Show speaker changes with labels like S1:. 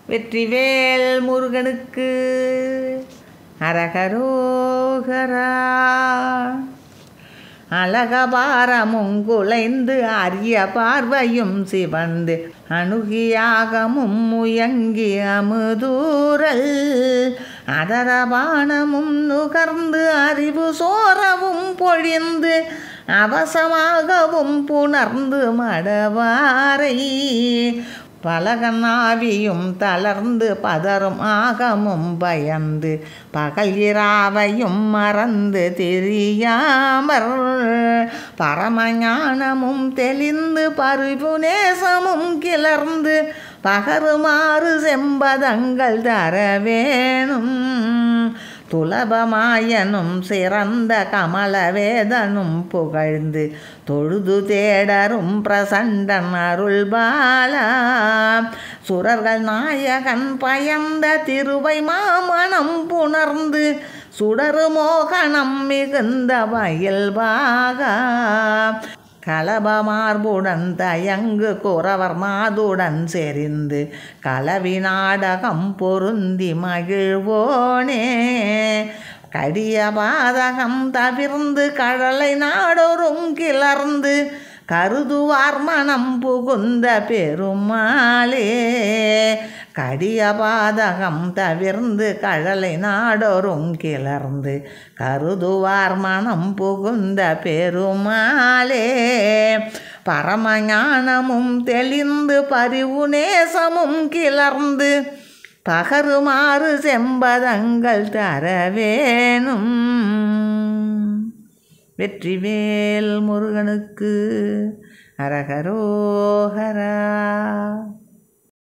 S1: வெற்றிவேல் முருகனுக்கு அரகரோகரா. அழகபாரமும் குலைந்து அரிய பார்வையும் சிவந்து அணுகியாகமும் முயங்கி அமுதூரல் அதரபானமும் நுகர்ந்து அறிவு சோரவும் பொழிந்து அவசமாகவும் புணர்ந்து மடவாரை பலகனாவியும் தளர்ந்து பதரும் ஆகமும் பயந்து பகல் இராவையும் மறந்து தெரியாமற் பரமஞானமும் தெளிந்து பரிபு நேசமும் கிளர்ந்து பகருமாறு செம்பதங்கள் தரவேணும் துலபமாயனும் சிறந்த கமலவேதனும் புகழ்ந்து தொழுது தேடரும் பிரசண்டன் அருள்பாலா சுரர்கள் நாயகன் பயந்த திருவை மாமணம் புணர்ந்து சுடரு மோகனம் மிகுந்த வயல்பாகா கலபமார்புடன் தயங்கு குறவர் மாதுடன் செறிந்து கலவி நாடகம் பொருந்தி மகிழ்வோனே கடிய பாதகம் தவிர்ந்து கடலை நாடொரும் கிளர்ந்து கருதுவார் மனம் புகுந்த பெருமாளே கடிய பாதகம் தவிர்ந்து கடலை நாடொரும் கிளர்ந்து கருதுவார் மனம் புகுந்த பெருமாளே பரமஞானமும் தெளிந்து பரிவு நேசமும் கிளர்ந்து பகருமாறு செம்பதங்கள் தரவேணும். வெற்றிவேல் முருகனுக்கு அரகரோகரா.